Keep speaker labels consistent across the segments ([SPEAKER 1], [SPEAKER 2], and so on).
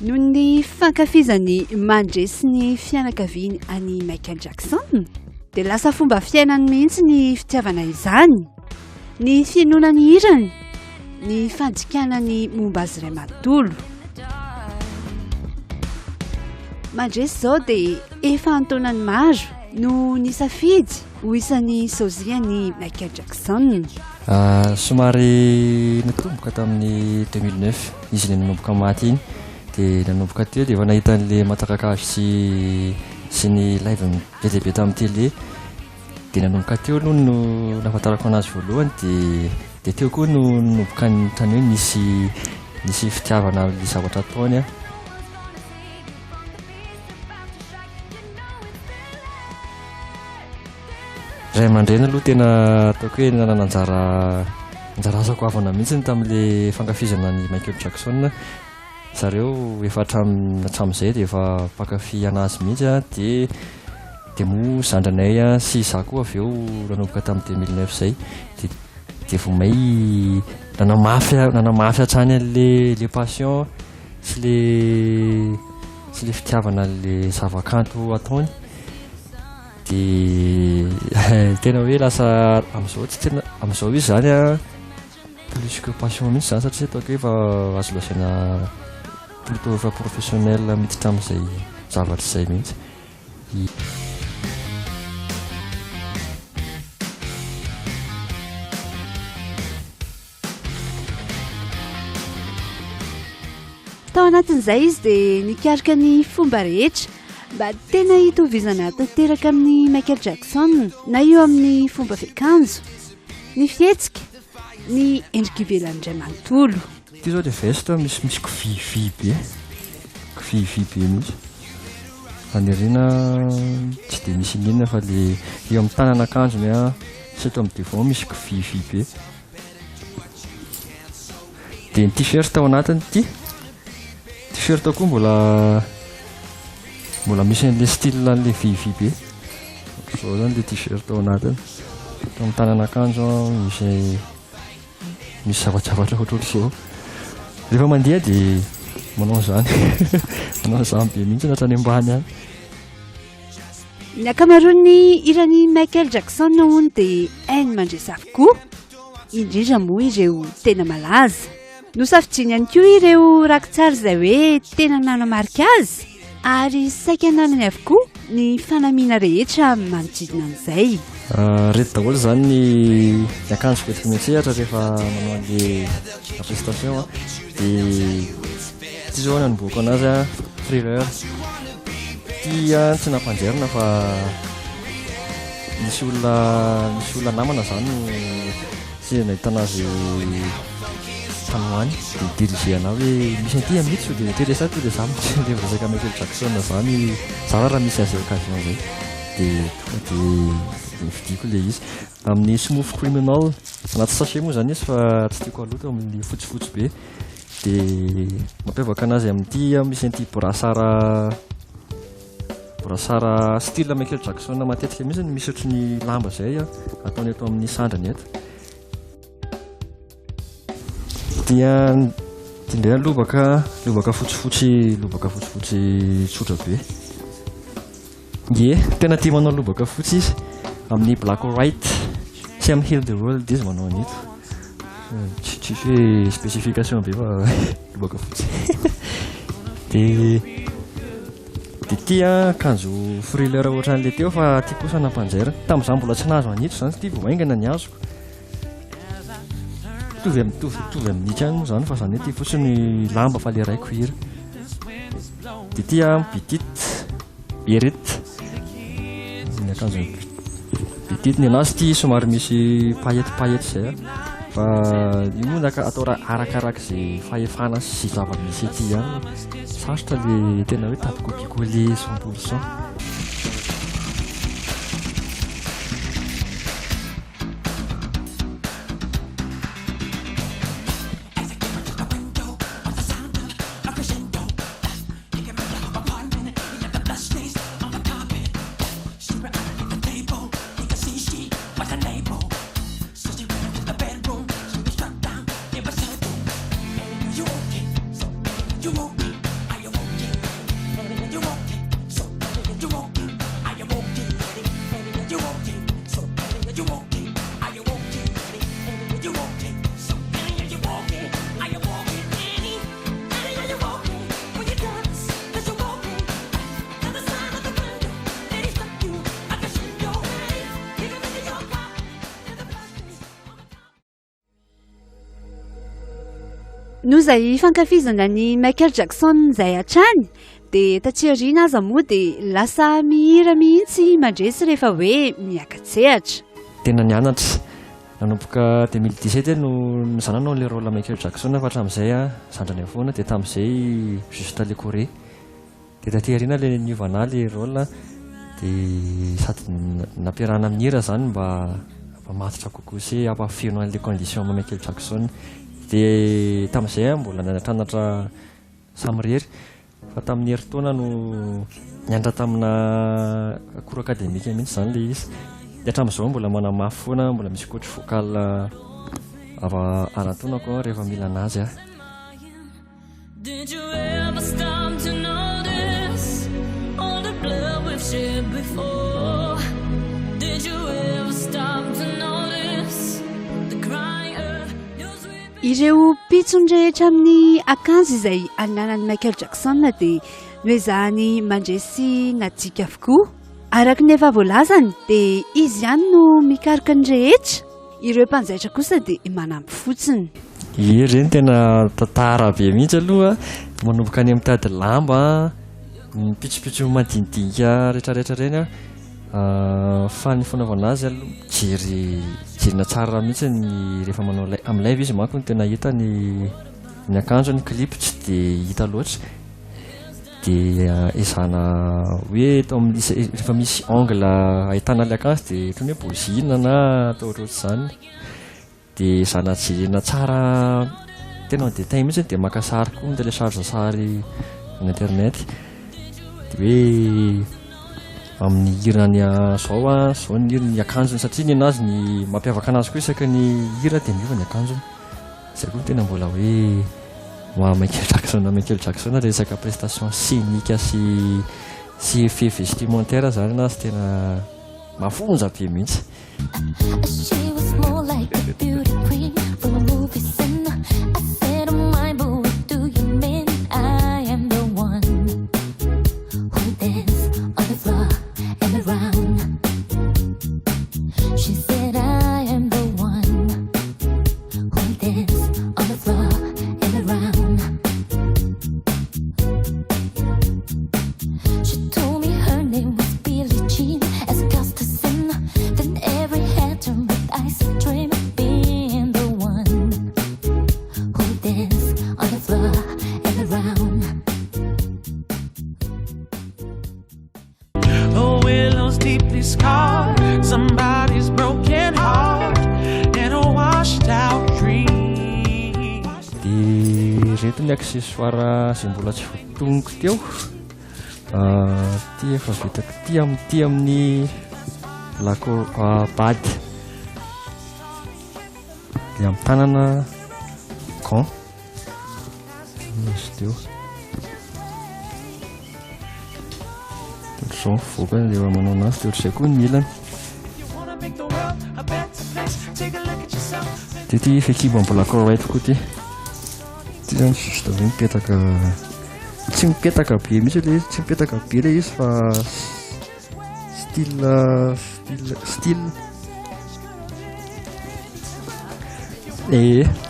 [SPEAKER 1] noho ny fankafizany mandresy ny fianakaviany any Michael Jackson dia lasa fomba fiainany mihitsy ny fitiavana izany, ny finoana ny hirany, ny fandikanany momba azy iray manontolo. Mandresy izao dia efa antaonany maro no nisafidy ho isan'ny sôziany Michael Jackson.
[SPEAKER 2] Somary natomboka tamin'ny 2009 izy ilay nanomboka maty iny, dia nanomboka teo dia efa nahita an'ilay matakakazo sy ny live be dia be tamin'ny télé, dia nanomboka teo aloha no nafantarako anazy voalohany, dia teo koa no nanomboka ny tany hoe nisy fitiavana ny zavatra ataony. Ray aman-dreny aloha tena ataoko hoe nanana anjara asako avana mihitsy tamin'ilay fankafizana ny Michael Jackson. Zareo efa hatramin'izay dia efa mpankafy anazy mihitsy dia moa zandranay sy izaho koa avy eo nanomboka tamin'ny 2009 izay dia vomay nanamafy hatrany an'ilay passion sy le fitiavana an'ilay zavakanto ataony. Dia tena hoe lasa amin'izao izy zany plus que passion mihitsy zany, satria ataoko hoe efa azo lasaina plutôt efa professionnel miditra amin'izay zavatra izay mihitsy.
[SPEAKER 1] Tao anatin'izay izy dia nikarika ny fomba rehetra mba tena hitovizana tanteraka amin'ny Michael Jackson, na io amin'ny fomba fiakanjo, ny fihetsika, ny endrika ivelany iray manontolo.
[SPEAKER 2] Ity zao dia veste misy kivivy be mihitsy. Faniriana tsy dia misy inona fa le eo amin'ny tanan'akanjony sy eto amin'ny devant misy kivivy be. Dia ny t-shirt ao anatiny ity, t-shirt koa mbola misy an'ilay style an'ilay vivy be. Izao zany ilay t-shirt ao anatiny. Eto amin'ny tanan'akanjo misy zavatra ohatr'izao. Rehefa mandeha dia manao izany be mihitsy hatrany ambany any.
[SPEAKER 1] Ny ankamaroan'ny hiran'ny Michael Jackson hono dia hainy mandresy avokoa, indrindra moa ireo tena malaza. Nosafidiany ihany koa ireo rakitsara izay hoe tena nanamarika azy, ary saika ananany avokoa ny fanamiana rehetra manodidina an'izay.
[SPEAKER 2] Reto daholo zany ny akanjo fentika mihitsehatra rehefa manao an'ilay prestation. Dia ity zao nanomboako anazy Thriller. Ity tsy nampanjerina fa misy olona namana zany sy nahita anazy tanoany dia dirigena hoe misy an'ity mihitsy dia intéressant dia za mihitsy le resaka Michael Jackson zany zara raha misy azy occasion zay dia vidiko ilay izy amin'ny Smooth Criminal anaty sachet moa zany izy fa tsy tiako aloto amin'ny fotsifotsy be. Dia mampiavaka anazy amin'ity misy an'ity brassard style Michael Jackson matetika mihitsy misy ohatran'ny lamba zay ataony eto amin'ny sandrany eto. Dia indray lobaka fotsifotsy tsotra be. Tena tia manao lobaka fotsy izy amin'ny black or white, sy amin'ny Heal the World izy manao an'ito. Tsy hoe spécification be fa lobaka fotsy. Dia tia akanjo Thriller ohatran'ilay teo fa tia kosa nampanjaira. Tamin'izaho mbola tsy nahazo an'ito zany, tia vao maingana ny azoko. Tovy amin'ity any moa zany fa zany ety fotsiny lamba fa le ray cuir. Dia tia petite beret, ny akanjo petite, ny anazy ity somary misy paillette zay fa io moa atao arakarak'izay fahefana sy zava-misy ety ihany. Sarotra le tena hoe tady copier-coller 100%.
[SPEAKER 3] You want me, I want
[SPEAKER 1] noho izay fankafizana ny Michael Jackson izay hatrany dia taty aoriana aza moa dia lasa mihira mihitsy mandresy rehefa hoe miakatsehatra.
[SPEAKER 2] Tena nianatra nanomboka 2017 no nizananao le rôle Michael Jackson fa hatramin'izay zandrany foana dia tamin'izay juste le Corée dia taty aoriana le niovana le rôle dia sady nampiarahana amin'hira zany mba matotra kokoa sy ampafeno an'le condition ma Michael Jackson dia tamin'izay mbola nanatranatra samirery fa tamin'ny herintaona no nianatra tamina cours académique mihitsy zany le izy dia hatramin'izao mbola manamafy foana mbola misy coach vocal arantonako rehefa mila anazy
[SPEAKER 3] Did you ever stop to notice all the blood we've shed before? Did you ever stop to notice the crying earth?
[SPEAKER 1] Ireo pitsony rehetra amin'ny akanjo izay ananan'ny Michael Jackson dia noezahany mandresy nadika avokoa. Araka ny efa voalazany dia izy ihany no mikarika ny rehetra. Ireo mpanjaitra kosa dia manampy fotsiny.
[SPEAKER 2] Ireny tena tantara be mihitsy aloha manomboka any amin'ny tady lamba mipitsopitso madinidinika rehetrarehetra reny fa ny fanaovana azy aloha jerina tsara mihitsy ny rehefa manao amin'ny live izy manko ny tena hita ny akanjo ny clip tsy dia hita loatra dia izana hoe rehefa misy angle ahitana le akanjo dia toy ny hoe bozina na atao ohatrohatry izany dia izana jerena tsara tena en détail mihitsy dia maka sary koa télécharge sary ny internet dia hoe amin'ny hirany zao zao ny hirany akanjony satria ny anazy ny mampiavaka anazy koa isaky ny hira dia miova ny akanjony izay koa tena mbola hoe Michael Jackson resaka prestation scénique sy effet vestimentaire zany anazy tena mafonja be mihitsy.
[SPEAKER 3] She was more like a beauty queen from a movie scene. I said, oh my boy, what do you mean? I am the one who dance on the floor and around. She said, I am the one who dance on the floor and around. She told me her name was Billie Jean. As Costa Sin, then every head turned with ice and dream of being the one who dance on the floor and around.
[SPEAKER 4] A willow's deeply scarred, somebody's broken heart, and a washed out dream.
[SPEAKER 2] Dia reto ny accessoire izay mbola tsy voatonoko teo ty efa vitako ty amin'ny bady dia amin'ny tanana gant izy teo ohatr'izao mivoaka rehefa manao anazy dia ohatr'izay koa ny ilany dia ty fekibo mbola correct koa ty zany juste hoe mipetaka tsy mipetaka be mihitsy le izy tsy mipetaka be le izy fa style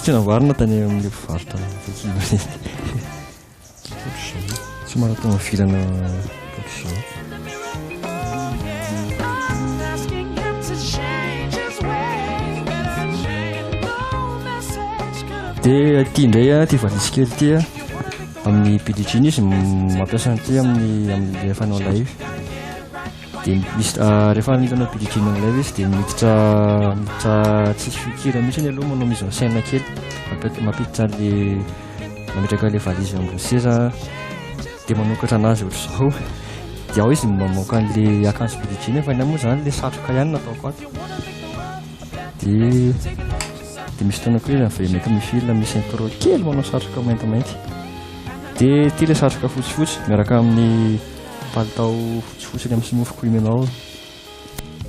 [SPEAKER 2] tsy navarina tany amin'le mpivarotra fekibo tsy maratonga vilana ohatr'izao dia ty indray ty valisy kely ty amin'ny Billie Jean izy mampiasa an'ity amin'ny fanao live dia misy rehefa mitanao Billie Jean amin'ny live izy dia miditra tsisy fikira mihitsy ny aloha manao mise en scène kely mampiditra le mametraka le valizy ambony seza dia manokatra anazy ohatr'izao dia ao izy mamoaka an'le akanjo Billie Jean fa ny moa zany le satroka ihany nataoko ato dia misy fotoana koa izy avy mety mifila misy intro kely manao satroka maintimainty dia ty le satroka fotsifotsy miaraka amin'ny palitao fotsifotsy amin'ny smooth cream ianao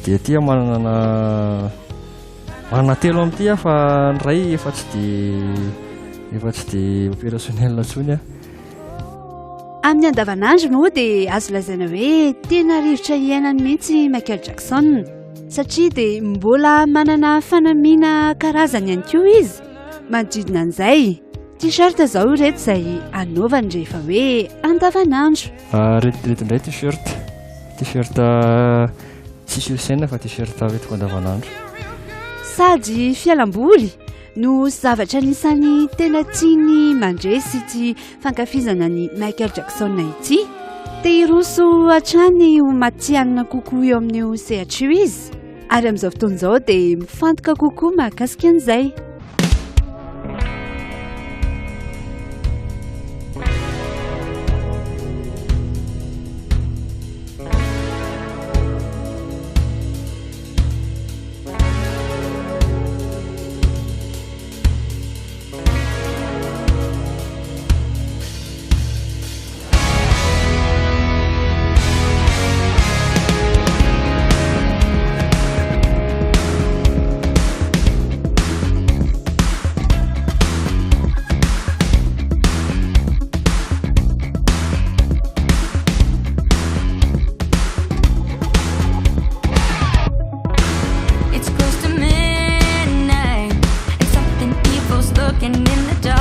[SPEAKER 2] dia ty manana telo amin'ity fa ny ray efa tsy dia opérationnel intsony
[SPEAKER 1] Amin'ny andavanandro moa dia azo lazaina hoe tena rivotra iainany mihitsy Michael Jackson satria dia mbola manana fanamiana karazany ihany koa izy. Manodidina an'izay t-shirt zao reto izay anaovany rehefa hoe andavanandro.
[SPEAKER 2] Reto indray t-shirt tsy sur-scène fa t-shirt hoentiko andavanandro.
[SPEAKER 1] Sady fialamboly no zavatra anisany tena tiany mandresy ity fankafizana ny Michael Jackson ity. Te hiroso hatrany ho matianina kokoa eo amin'io sehatra io izy, ary amin'izao fotoana izao dia mifantoka kokoa mahakasika an'izay.
[SPEAKER 3] It's close to midnight, and something evil's looking in the dark.